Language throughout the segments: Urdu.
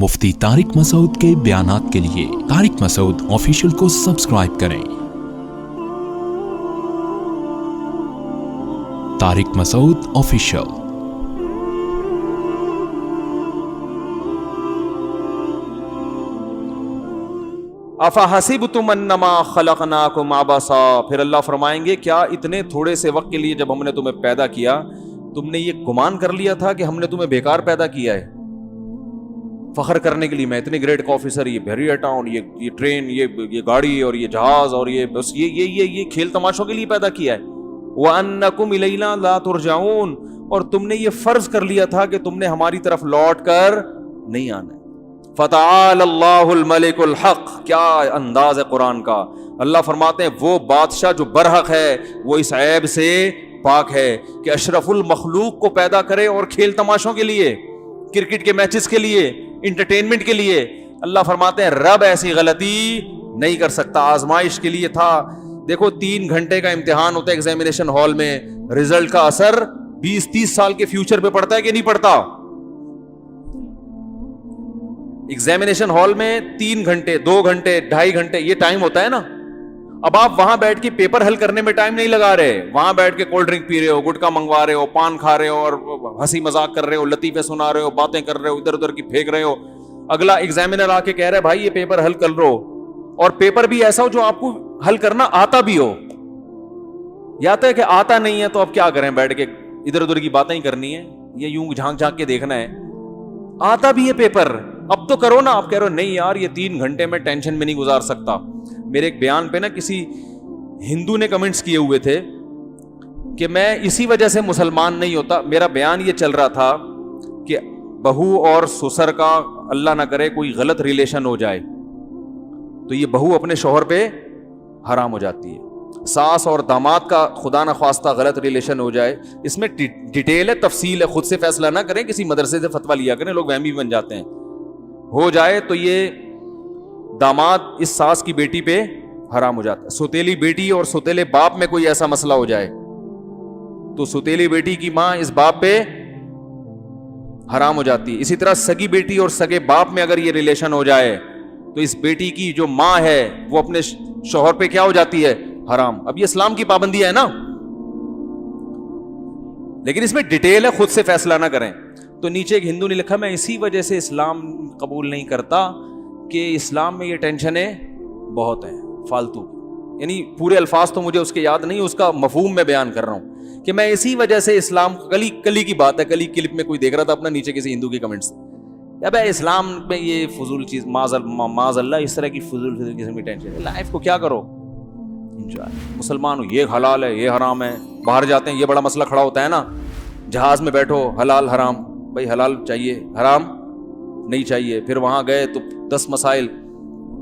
مفتی طارق مسعود کے بیانات کے لیے طارق مسعود آفیشیل کو سبسکرائب کریں۔ طارق مسعود آفیشیل۔ افحسبتم انما خلقناکم عبثا، پھر اللہ فرمائیں گے کیا اتنے تھوڑے سے وقت کے لیے جب ہم نے تمہیں پیدا کیا تم نے یہ گمان کر لیا تھا کہ ہم نے تمہیں بیکار پیدا کیا ہے؟ فخر کرنے کے لیے میں اتنے گریڈ کا آفیسر، یہ بحریہ ٹاؤن، یہ ٹرین، یہ گاڑی اور یہ جہاز اور یہ بس یہ کھیل تماشوں کے لیے پیدا کیا ہے۔ وَأَنَّكُمْ إِلَيْنَا لَا تُرْجَعُونَ، اور تم نے یہ فرض کر لیا تھا کہ تم نے ہماری طرف لوٹ کر نہیں آنا ہے۔ فَتَعَالَى اللَّهُ الْمَلِكُ الْحَقُّ، کیا انداز ہے قرآن کا۔ اللہ فرماتے ہیں وہ بادشاہ جو برحق ہے وہ اس عیب سے پاک ہے کہ اشرف المخلوق کو پیدا کرے اور کھیل تماشوں کے لیے، کرکٹ کے میچز کے لیے، انٹرٹینمنٹ کے لیے۔ اللہ فرماتے ہیں رب ایسی غلطی نہیں کر سکتا، آزمائش کے لیے تھا۔ دیکھو 3 گھنٹے کا امتحان ہوتا ہے ایگزامینیشن ہال میں، رزلٹ کا اثر 20-30 سال کے فیوچر پہ پڑتا ہے کہ نہیں پڑتا؟ ایگزامینیشن ہال میں 3 گھنٹے، 2 گھنٹے، 2.5 گھنٹے یہ ٹائم ہوتا ہے نا۔ اب آپ وہاں بیٹھ کے پیپر حل کرنے میں ٹائم نہیں لگا رہے، وہاں بیٹھ کے کولڈ ڈرنک پی رہے ہو، گٹکا منگوا رہے ہو، پان کھا رہے ہو اور ہنسی مذاق کر رہے ہو، لطیفے سنا رہے ہو، باتیں کر رہے ہو، ادھر ادھر کی پھینک رہے ہو۔ اگلا ایگزامینر آ کے کہہ رہا ہے بھائی یہ پیپر حل کر لو، اور پیپر بھی ایسا ہو جو آپ کو حل کرنا آتا بھی ہو۔ یا تو ہے کہ آتا نہیں ہے تو اب کیا کریں، بیٹھ کے ادھر ادھر کی باتیں ہی کرنی ہے، یہ یوں جھانک جھانک کے دیکھنا ہے۔ آتا بھی ہے پیپر، اب تو کرو نا۔ آپ کہہ رہے ہو نہیں یار یہ 3 گھنٹے میں ٹینشن میں نہیں گزار سکتا۔ میرے ایک بیان پہ نا کسی ہندو نے کمنٹس کیے ہوئے تھے کہ میں اسی وجہ سے مسلمان نہیں ہوتا۔ میرا بیان یہ چل رہا تھا کہ بہو اور سسر کا اللہ نہ کرے کوئی غلط ریلیشن ہو جائے تو یہ بہو اپنے شوہر پہ حرام ہو جاتی ہے، ساس اور داماد کا خدا نہ خواستہ غلط ریلیشن ہو جائے، اس میں ڈیٹیل ہے، تفصیل ہے، خود سے فیصلہ نہ کریں، کسی مدرسے سے فتویٰ لیا کریں، لوگ وہمی بن جاتے ہیں۔ ہو جائے تو یہ داماد اس ساس کی بیٹی پہ حرام ہو جاتا ہے۔ سوتیلی بیٹی اور سوتیلے باپ میں کوئی ایسا مسئلہ ہو جائے تو سوتیلی بیٹی کی ماں اس باپ پہ حرام ہو جاتی ہے۔ اسی طرح سگی بیٹی اور سگے باپ میں اگر یہ ریلیشن ہو جائے تو اس بیٹی کی جو ماں ہے وہ اپنے شوہر پہ کیا ہو جاتی ہے؟ حرام۔ اب یہ اسلام کی پابندی ہے نا، لیکن اس میں ڈیٹیل ہے، خود سے فیصلہ نہ کریں۔ تو نیچے ایک ہندو نے لکھا میں اسی وجہ سے اسلام قبول نہیں کرتا کہ اسلام میں یہ ٹینشنیں بہت ہیں فالتو، یعنی پورے الفاظ تو مجھے اس کے یاد نہیں، اس کا مفہوم میں بیان کر رہا ہوں کہ میں اسی وجہ سے اسلام، کلی کی بات ہے، کلی کلپ میں کوئی دیکھ رہا تھا اپنا، نیچے کسی ہندو کے کمنٹس، یا بھائی اسلام میں یہ فضول چیز، معاذ اللہ اس طرح کی فضول قسم کی ٹینشن ہے، لائف کو کیا کرو انجوائے۔ مسلمان ہو یہ حلال ہے یہ حرام ہے، باہر جاتے ہیں یہ بڑا مسئلہ کھڑا ہوتا ہے نا، جہاز میں بیٹھو حلال حرام، بھائی حلال چاہیے حرام نہیں چاہیے، پھر وہاں گئے تو 10 مسائل۔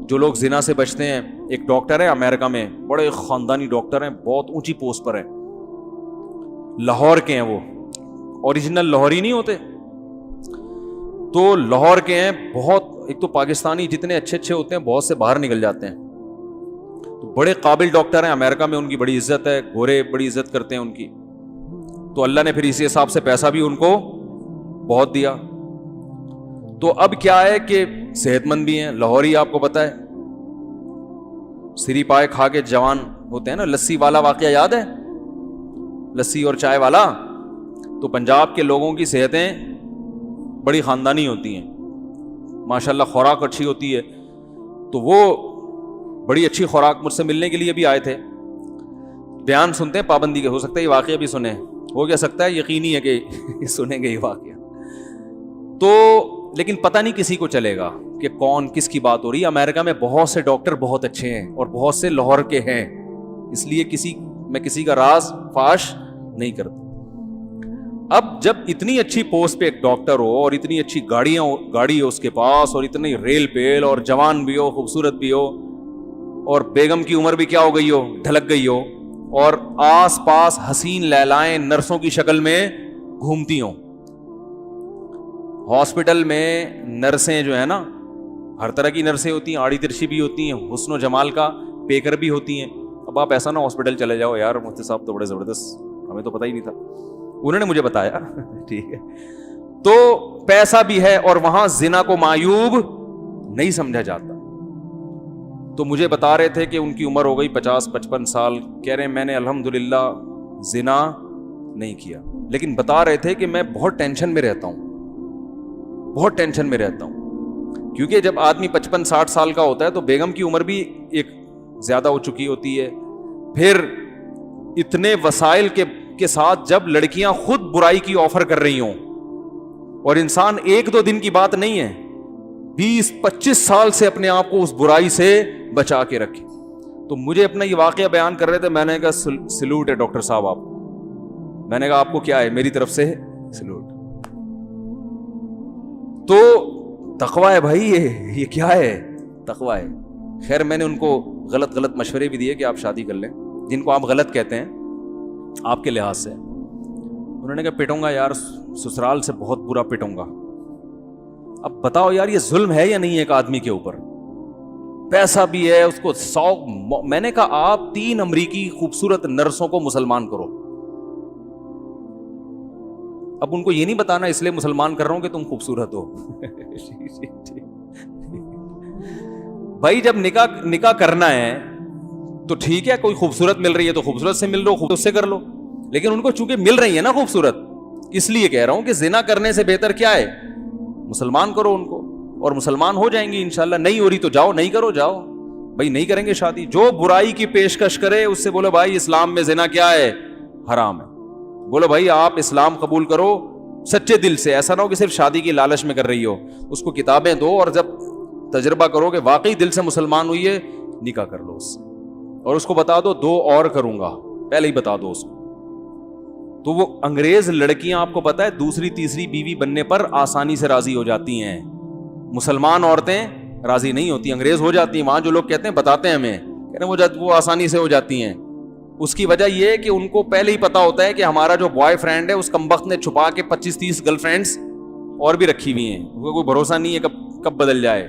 جو لوگ زنا سے بچتے ہیں، ایک ڈاکٹر ہے امریکہ میں، بڑے خاندانی ڈاکٹر ہیں، بہت اونچی پوسٹ پر ہیں، لاہور کے ہیں، وہ اوریجنل لاہوری نہیں ہوتے تو لاہور کے ہیں، بہت، ایک تو پاکستانی جتنے اچھے ہوتے ہیں بہت سے باہر نکل جاتے ہیں، تو بڑے قابل ڈاکٹر ہیں، امریکہ میں ان کی بڑی عزت ہے، گورے بڑی عزت کرتے ہیں ان کی، تو اللہ نے پھر اسی حساب سے پیسہ بھی ان کو بہت دیا۔ تو اب کیا ہے کہ صحت مند بھی ہیں، لاہوری آپ کو پتا ہے سری پائے کھا کے جوان ہوتے ہیں نا، لسی والا واقعہ یاد ہے، لسی اور چائے والا؟ تو پنجاب کے لوگوں کی صحتیں بڑی خاندانی ہوتی ہیں، ماشاءاللہ خوراک اچھی ہوتی ہے، تو وہ بڑی اچھی خوراک مجھ سے ملنے کے لیے بھی آئے تھے، بیان سنتے ہیں پابندی کے، ہو سکتا ہے یہ واقعہ بھی سنیں، ہو کیا سکتا ہے یقینی ہے کہ سنیں گے یہ واقعہ، تو لیکن پتہ نہیں کسی کو چلے گا کہ کون کس کی بات ہو رہی ہے۔ امریکہ میں بہت سے ڈاکٹر بہت اچھے ہیں اور بہت سے لاہور کے ہیں، اس لیے میں کسی کا راز فاش نہیں کرتا۔ اب جب اتنی اچھی پوسٹ پہ ایک ڈاکٹر ہو اور اتنی اچھی گاڑی ہو اس کے پاس اور اتنی ریل پیل اور جوان بھی ہو، خوبصورت بھی ہو، اور بیگم کی عمر بھی کیا ہو گئی ہو، ڈھلک گئی ہو، اور آس پاس حسین لیلائیں نرسوں کی شکل میں گھومتی ہوں، ہاسپٹل میں نرسیں جو ہے نا ہر طرح کی نرسیں ہوتی ہیں، آڑی ترچھی بھی ہوتی ہیں، حسن و جمال کا پیکر بھی ہوتی ہیں۔ اب آپ ایسا نہ ہاسپٹل چلے جاؤ یار مفتی صاحب تو بڑے زبردست، ہمیں تو پتہ ہی نہیں تھا، انہوں نے مجھے بتایا ٹھیک ہے، تو پیسہ بھی ہے اور وہاں زنا کو معیوب نہیں سمجھا جاتا. تو مجھے بتا رہے تھے کہ ان کی عمر ہو گئی 50-55 سال. کہہ رہے ہیں میں نے الحمدللہ زنا نہیں کیا, لیکن بتا رہے تھے کہ میں بہت ٹینشن میں رہتا ہوں, بہت ٹینشن میں رہتا ہوں, کیونکہ جب آدمی 55-60 سال کا ہوتا ہے تو بیگم کی عمر بھی ایک زیادہ ہو چکی ہوتی ہے. پھر اتنے وسائل کے ساتھ جب لڑکیاں خود برائی کی آفر کر رہی ہوں, اور انسان 1-2 دن کی بات نہیں ہے, 20-25 سال سے اپنے آپ کو اس برائی سے بچا کے رکھے. تو مجھے اپنا یہ واقعہ بیان کر رہے تھے, میں نے کہا سلوٹ ہے ڈاکٹر صاحب آپ کو. میں نے کہا آپ کو کیا ہے, میری طرف سے سلوٹ. تو تقویٰ ہے بھائی, یہ کیا ہے, تقویٰ ہے. خیر میں نے ان کو غلط مشورے بھی دیے کہ آپ شادی کر لیں, جن کو آپ غلط کہتے ہیں آپ کے لحاظ سے. انہوں نے کہا پٹوں گا یار, سسرال سے بہت برا پٹوں گا. اب بتاؤ یار یہ ظلم ہے یا نہیں ایک آدمی کے اوپر؟ پیسہ بھی ہے اس کو 100. میں نے کہا آپ 3 امریکی خوبصورت نرسوں کو مسلمان کرو. اب ان کو یہ نہیں بتانا اس لیے مسلمان کر رہا ہوں کہ تم خوبصورت ہو. بھائی جب نکاح کرنا ہے تو ٹھیک ہے, کوئی خوبصورت مل رہی ہے تو خوبصورت سے مل لو, خوبصورت سے کر لو, لیکن ان کو چونکہ مل رہی ہے نا خوبصورت, اس لیے کہہ رہا ہوں کہ زنا کرنے سے بہتر کیا ہے, مسلمان کرو ان کو, اور مسلمان ہو جائیں گی انشاءاللہ. نہیں ہو رہی تو جاؤ, نہیں کرو جاؤ بھائی, نہیں کریں گے شادی. جو برائی کی پیشکش کرے اس سے بولو بھائی اسلام میں زنا کیا ہے, حرام ہے. بولو بھائی آپ اسلام قبول کرو سچے دل سے, ایسا نہ ہو کہ صرف شادی کی لالچ میں کر رہی ہو. اس کو کتابیں دو اور جب تجربہ کرو کہ واقعی دل سے مسلمان ہوئی ہے, نکاح کر لو اس سے, اور اس کو بتا دو 2 اور کروں گا, پہلے ہی بتا دو اس کو. تو وہ انگریز لڑکیاں آپ کو پتا ہے 2-3 بیوی بننے پر آسانی سے راضی ہو جاتی ہیں, مسلمان عورتیں راضی نہیں ہوتی, انگریز ہو جاتی ہیں. وہاں جو لوگ کہتے ہیں بتاتے ہیں ہمیں, کہتے ہیں وہ آسانی سے ہو جاتی ہیں. اس کی وجہ یہ ہے کہ ان کو پہلے ہی پتا ہوتا ہے کہ ہمارا جو بوائے فرینڈ ہے اس کمبخت نے چھپا کے 25-30 گرل فرینڈز اور بھی رکھی ہوئی ہیں, کوئی بھروسہ نہیں ہے کب بدل جائے.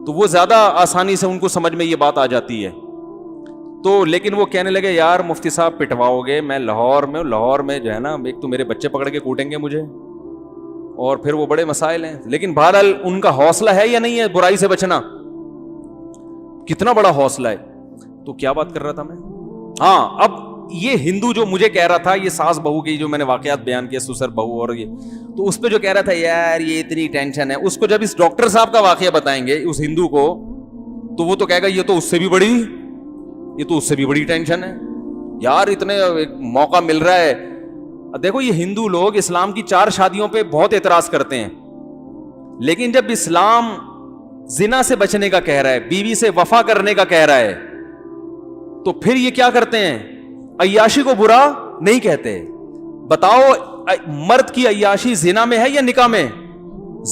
تو وہ زیادہ آسانی سے ان کو سمجھ میں یہ بات آ جاتی ہے. تو لیکن وہ کہنے لگے یار مفتی صاحب پٹواؤ گے, میں لاہور میں جو ہے نا, ایک تو میرے بچے پکڑ کے کوٹیں گے مجھے, اور پھر وہ بڑے مسائل ہیں. لیکن بہرحال ان کا حوصلہ ہے یا نہیں ہے برائی سے بچنا, کتنا بڑا حوصلہ ہے. تو کیا بات کر رہا تھا میں, ہاں اب یہ ہندو جو مجھے کہہ رہا تھا, یہ ساس بہو کی جو میں نے واقعات بیان کیا, سسر بہو, اور یہ تو اس پہ جو کہہ رہا تھا یار یہ اتنی ٹینشن ہے, اس کو جب اس ڈاکٹر صاحب کا واقعہ بتائیں گے اس ہندو کو, تو وہ تو کہے گا یہ تو اس سے بھی بڑی ٹینشن ہے یار, اتنے موقع مل رہا ہے. دیکھو یہ ہندو لوگ اسلام کی 4 شادیوں پہ بہت اعتراض کرتے ہیں, لیکن جب اسلام زنا سے بچنے کا کہہ رہا ہے, بیوی سے وفا کرنے کا کہہ رہا ہے, تو پھر یہ کیا کرتے ہیں, عیاشی کو برا نہیں کہتے. بتاؤ مرد کی عیاشی زنا میں ہے یا نکاح میں؟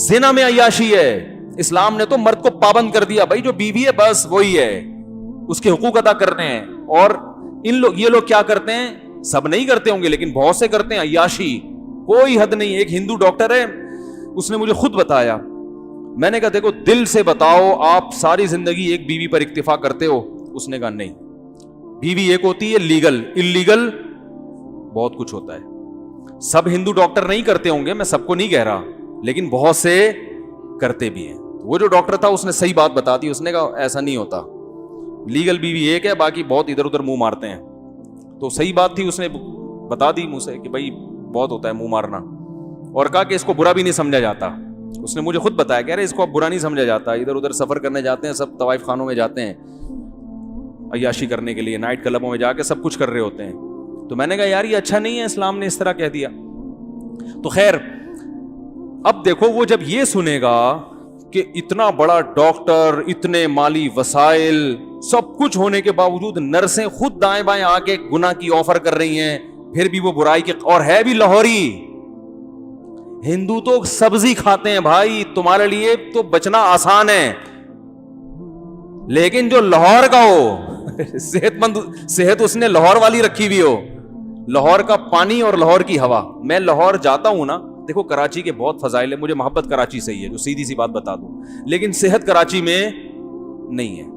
زنا میں عیاشی ہے. اسلام نے تو مرد کو پابند کر دیا, بھائی جو بیوی ہے بس وہی ہے, اس کے حقوق ادا کرنے ہیں. اور یہ لوگ کیا کرتے ہیں, سب نہیں کرتے ہوں گے لیکن بہت سے کرتے ہیں عیاشی, کوئی حد نہیں. ایک ہندو ڈاکٹر ہے, اس نے مجھے خود بتایا. میں نے کہا دیکھو دل سے بتاؤ آپ ساری زندگی ایک بیوی پر اکتفا کرتے ہو؟ اس نے کہا نہیں, بیوی ایک ہوتی ہے لیگل, انلیگل بہت کچھ ہوتا ہے. سب ہندو ڈاکٹر نہیں کرتے ہوں گے, میں سب کو نہیں کہہ رہا, لیکن بہت سے کرتے بھی ہیں. وہ جو ڈاکٹر تھا اس نے صحیح بات بتا دی, اس نے کہا ایسا نہیں ہوتا, لیگل بیوی ایک ہے, باقی بہت ادھر ادھر منہ مارتے ہیں. تو صحیح بات تھی, اس نے بتا دی منہ سے کہ بھائی بہت ہوتا ہے منہ مارنا, اور کہا کہ اس کو برا بھی نہیں سمجھا جاتا. اس نے مجھے خود بتایا, کہہ رہے اس کو اب برا نہیں سمجھا جاتا, ادھر ادھر سفر کرنے جاتے ہیں سب, طوائف خانوں میں جاتے ہیں عیاشی کرنے کے لیے, نائٹ کلبوں میں جا کے سب کچھ کر رہے ہوتے ہیں. تو میں نے کہا یار یہ اچھا نہیں ہے, اسلام نے اس طرح کہہ دیا. تو خیر اب دیکھو وہ جب یہ سنے گا کہ اتنا بڑا ڈاکٹر, اتنے مالی وسائل, سب کچھ ہونے کے باوجود نرسیں خود دائیں بائیں آ کے گناہ کی آفر کر رہی ہیں, پھر بھی وہ برائی کے, اور ہے بھی لاہوری. ہندو تو سبزی کھاتے ہیں بھائی, تمہارے لیے تو بچنا آسان ہے, لیکن جو لاہور کا ہو صحت مند, صحت اس نے لاہور والی رکھی ہوئی ہو, لاہور کا پانی اور لاہور کی ہوا. میں لاہور جاتا ہوں نا, دیکھو کراچی کے بہت فضائل ہے, مجھے محبت کراچی سے ہی ہے, جو سیدھی سی بات بتا دوں, لیکن صحت کراچی میں نہیں ہے.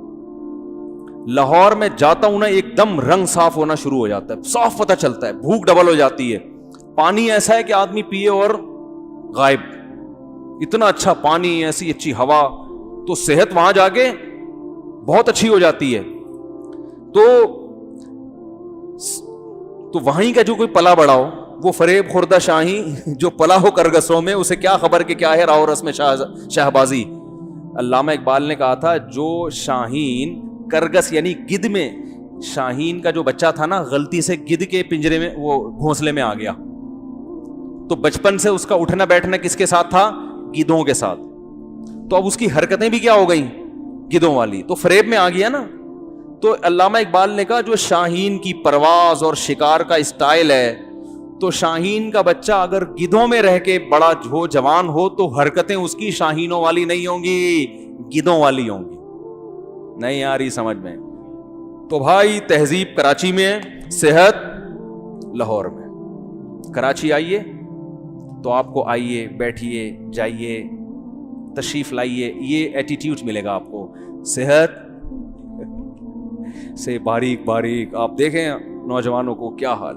لاہور میں جاتا ہوں نا, ایک دم رنگ صاف ہونا شروع ہو جاتا ہے, صاف پتہ چلتا ہے, بھوک ڈبل ہو جاتی ہے, پانی ایسا ہے کہ آدمی پیے اور غائب. اتنا اچھا پانی, ایسی اچھی ہوا, تو صحت وہاں جا کے بہت اچھی ہو جاتی ہے. تو وہیں کا جو کوئی پلا بڑا ہو, وہ فریب خوردہ شاہی جو پلا ہو کرگسوں میں, اسے کیا خبر کہ کیا ہے راہ و رسم شہبازی. علامہ اقبال نے کہا تھا جو شاہین کرگس یعنی گدھ میں, شاہین کا جو بچہ تھا نا, غلطی سے گدھ کے پنجرے میں, وہ گھونسلے میں آ گیا, تو بچپن سے اس کا اٹھنا بیٹھنا کس کے ساتھ تھا؟ گدھوں کے ساتھ. تو اب اس کی حرکتیں بھی کیا ہو گئیں؟ گدھوں والی. تو فریب میں آ گیا نا. تو علامہ اقبال نے کہا جو شاہین کی پرواز اور شکار کا اسٹائل ہے, تو شاہین کا بچہ اگر گدھوں میں رہ کے بڑا ہو, جوان ہو, تو حرکتیں اس کی شاہینوں والی نہیں ہوں گی, گدھوں والی ہوں گی. نہیں آ رہی سمجھ میں؟ تو بھائی تہذیب کراچی میں, صحت لاہور میں. کراچی آئیے تو آپ کو آئیے, بیٹھیے, جائیے, تشریف لائیے, یہ ایٹیٹیوڈ ملے گا آپ کو. صحت سے باریک باریک آپ دیکھیں نوجوانوں کو کیا حال,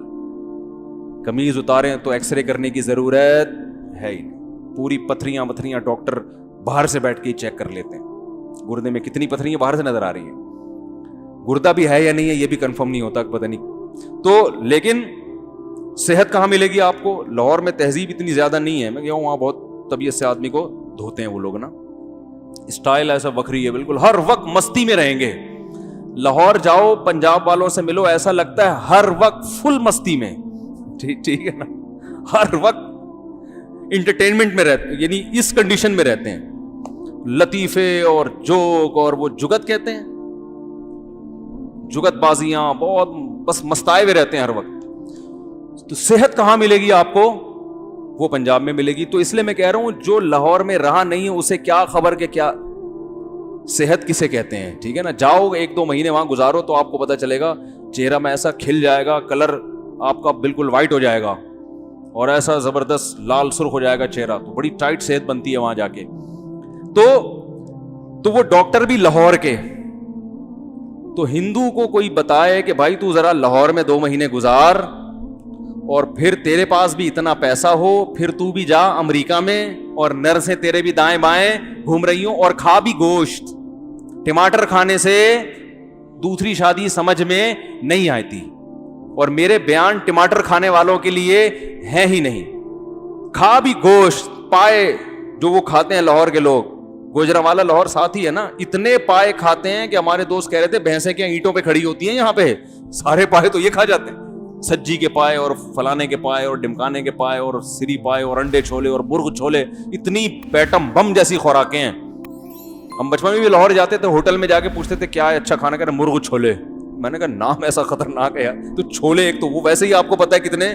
قمیض اتاریں تو ایکس رے کرنے کی ضرورت ہے ہی نہیں. پوری پتھریاں ڈاکٹر باہر سے بیٹھ کے چیک کر لیتے ہیں. گردے میں کتنی پتھریاں باہر سے نظر آ رہی ہیں, گردہ بھی ہے یا نہیں ہے یہ بھی کنفرم نہیں ہوتا, پتہ نہیں. تو لیکن صحت کہاں ملے گی آپ کو؟ لاہور میں تہذیب اتنی زیادہ نہیں ہے. میں گیا ہوں وہاں, بہت طبیعت سے آدمی کو دھوتے ہیں وہ لوگ نا, اسٹائل ایسا وکری ہے بالکل, ہر وقت مستی میں رہیں گے. لاہور جاؤ, پنجاب والوں سے ملو, ایسا لگتا ہے ہر وقت فل مستی میں. ٹھیک ہے نا, ہر وقت انٹرٹینمنٹ میں رہتے, یعنی اس کنڈیشن میں رہتے ہیں. لطیفے اور جوک اور وہ جگت کہتے ہیں, جگت بازیاں, بہت بس مستائے ہوئے رہتے ہیں ہر وقت. تو صحت کہاں ملے گی آپ کو؟ وہ پنجاب میں ملے گی. تو اس لیے میں کہہ رہا ہوں جو لاہور میں رہا نہیں ہے اسے کیا خبر کہ کیا صحت کسے کہتے ہیں. ٹھیک ہے نا, جاؤ 1-2 مہینے وہاں گزارو تو آپ کو پتا چلے گا, چہرہ میں ایسا کھل جائے گا, کلر آپ کا بالکل وائٹ ہو جائے گا, اور ایسا زبردست لال سرخ ہو جائے گا چہرہ. تو بڑی ٹائٹ صحت بنتی ہے وہاں جا کے. تو وہ ڈاکٹر بھی لاہور کے. تو ہندو کو کوئی بتائے کہ بھائی تو ذرا لاہور میں 2 مہینے گزار, اور پھر تیرے پاس بھی اتنا پیسہ ہو, پھر تو بھی جا امریکہ میں, اور نرسیں تیرے بھی دائیں بائیں گھوم رہی ہوں, اور کھا بھی گوشت. ٹماٹر کھانے سے دوسری شادی سمجھ میں نہیں آتی, اور میرے بیان ٹماٹر کھانے والوں کے لیے ہے ہی نہیں. کھا بھی گوشت, پائے جو وہ کھاتے ہیں لاہور کے لوگ, گوجرانوالا لاہور ساتھ ہی ہے نا, اتنے پائے کھاتے ہیں کہ ہمارے دوست کہہ رہے تھے بھینسیں کیا اینٹوں پہ کھڑی ہوتی ہیں یہاں پہ, سارے پائے تو یہ کھا جاتے ہیں. سجی کے پائے اور فلانے کے پائے اور ڈمکانے کے پائے اور سری پائے اور انڈے چھولے اور مرغ چھولے, اتنی پیٹم بم جیسی خوراکیں ہیں. ہم بچپن میں بھی لاہور جاتے تھے, ہوٹل میں جا کے پوچھتے تھے کیا ہے اچھا کھانا, کہہ رہے مرغ چھولے. میں نے کہا نام ایسا خطرناک ہے. تو چھولے ایک تو وہ ویسے ہی آپ کو پتا ہے کتنے,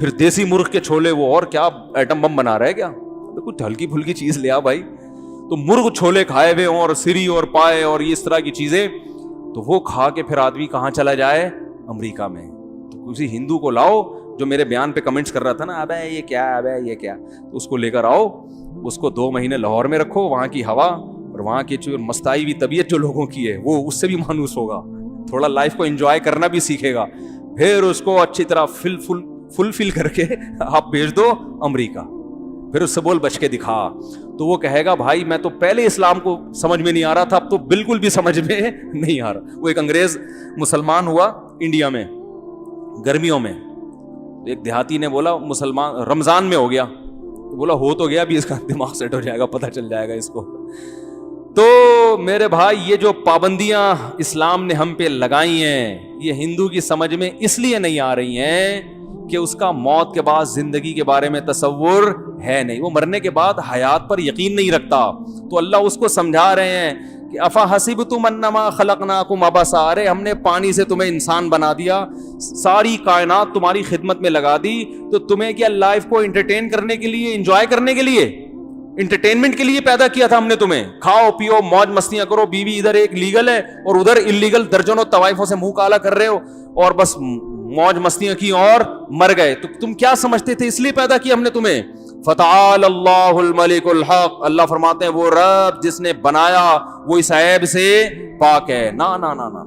پھر دیسی مرغ کے چھولے, وہ اور کیا ایٹم بم بنا رہا ہے کیا, کچھ ہلکی پھلکی چیز لیا بھائی. تو مرغ چھولے کھائے ہوئے اور سری اور پائے اور اس طرح کی چیزیں, تو وہ کھا کے پھر آدمی کہاں چلا جائے؟ امریکہ میں. تو کسی ہندو کو لاؤ جو میرے بیان پہ کمنٹس کر رہا تھا نا, ابے یہ کیا ہے, ابے یہ کیا, تو اس کو لے کر آؤ, اس کو 2 مہینے لاہور میں رکھو, وہاں کی ہوا اور وہاں کی جو مستائی ہوئی طبیعت جو لوگوں کی ہے وہ اس سے بھی مانوس ہوگا, تھوڑا لائف کو انجوائے کرنا بھی سیکھے گا. پھر اس کو اچھی طرح فل کر کے آپ بھیج دو امریکہ, پھر اس سے بول بچ کے دکھا. تو وہ کہے گا بھائی میں تو پہلے اسلام کو سمجھ میں نہیں آ رہا تھا, اب تو بالکل بھی سمجھ میں نہیں آ رہا. وہ ایک انگریز مسلمان ہوا انڈیا میں گرمیوں میں, ایک دیہاتی نے بولا مسلمان رمضان میں ہو گیا, بولا ہو تو گیا, ابھی اس کا دماغ سیٹ ہو جائے گا, پتہ چل جائے گا اس کو. تو میرے بھائی یہ جو پابندیاں اسلام نے ہم پہ لگائی ہیں, یہ ہندو کی سمجھ میں اس لیے نہیں آ رہی ہیں کہ اس کا موت کے بعد زندگی کے بارے میں تصور ہے نہیں, وہ مرنے کے بعد حیات پر یقین نہیں رکھتا. تو اللہ اس کو سمجھا رہے ہیں کہ افا حسبتم انما خلقناکم عبثا, ارے ہم نے پانی سے تمہیں انسان بنا دیا, ساری کائنات تمہاری خدمت میں لگا دی, تو تمہیں کیا لائف کو انٹرٹین کرنے کے لیے, انجوائے کرنے کے لیے, انٹرٹینمنٹ کے لیے پیدا کیا تھا ہم نے تمہیں. کھاؤ پیو موج مستیاں کرو, بیوی ادھر ایک لیگل ہے اور ادھر انلیگل درجنوں طوائفوں سے منہ کالا کر رہے ہو, اور بس موج مستیاں کی اور مر گئے. تو تم کیا سمجھتے تھے, اس لیے پیدا کیا ہم نے تمہیں. فتعال اللہ الملک الحق, اللہ فرماتے ہیں وہ رب جس نے بنایا وہ اس عیب سے پاک ہے. نا نا نا نا,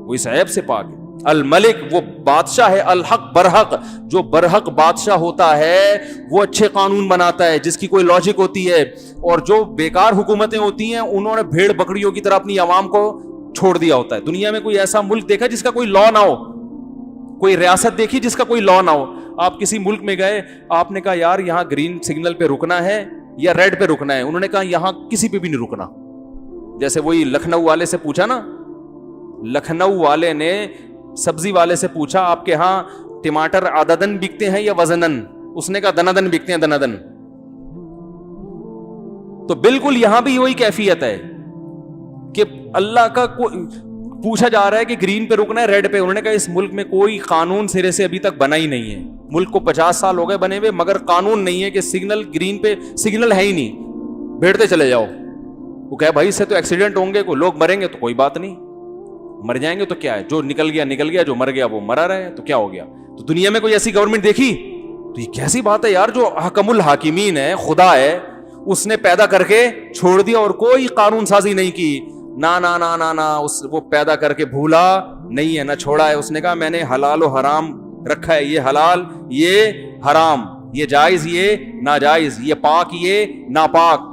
وہ اس عیب سے پاک ہے. الملک وہ بادشاہ ہے، الحق برحق، جو برحق بادشاہ ہوتا ہے وہ اچھے قانون بناتا ہے جس کی کوئی لاجک ہوتی ہے، اور جو بیکار حکومتیں ہوتی ہیں انہوں نے بھیڑ بکریوں کی طرح اپنی عوام کو چھوڑ دیا ہوتا ہے۔ دنیا میں کوئی ایسا ملک دیکھا جس کا کوئی لا نہ ہو؟ کوئی ریاست دیکھی جس کا کوئی لا نہ ہو؟ آپ کسی ملک میں گئے، آپ نے کہا یار یہاں گرین سگنل پہ رکنا ہے یا ریڈ پہ رکنا ہے، انہوں نے کہا یہاں کسی پہ بھی نہیں رکنا۔ جیسے وہی لکھنؤ والے سے پوچھا نا، لکھنؤ والے نے سبزی والے سے پوچھا آپ کے ہاں ٹماٹر عددن بکتے ہیں یا وزنن؟ اس نے کہا دنادن بکتے ہیں، دنادن۔ تو بالکل یہاں بھی وہی کیفیت ہے کہ اللہ کا پوچھا جا رہا ہے کہ گرین پہ رکنا ہے ریڈ پہ، انہوں نے کہا اس ملک میں کوئی قانون سرے سے ابھی تک بنا ہی نہیں ہے، ملک کو 50 سال ہو گئے بنے ہوئے مگر قانون نہیں ہے کہ سگنل گرین پہ سگنل ہے ہی نہیں، بھیڑتے چلے جاؤ۔ وہ کہا بھائی اس سے تو ایکسیڈنٹ ہوں گے، کوئی لوگ مریں گے تو کوئی بات نہیں، مر جائیں گے تو کیا ہے، جو نکل گیا، جو مر گیا وہ مرا رہے تو کیا ہو گیا۔ تو دنیا میں کوئی ایسی گورنمنٹ دیکھی؟ تو یہ کیسی بات ہے یار، جو حکم الحاکمین ہے، خدا ہے، اس نے پیدا کر کے چھوڑ دیا اور کوئی قانون سازی نہیں کی۔ نا نا نا نا نا، وہ پیدا کر کے بھولا نہیں ہے، نہ چھوڑا ہے، اس نے کہا میں نے حلال و حرام رکھا ہے، یہ حلال یہ حرام، یہ جائز یہ ناجائز، یہ پاک یہ ناپاک۔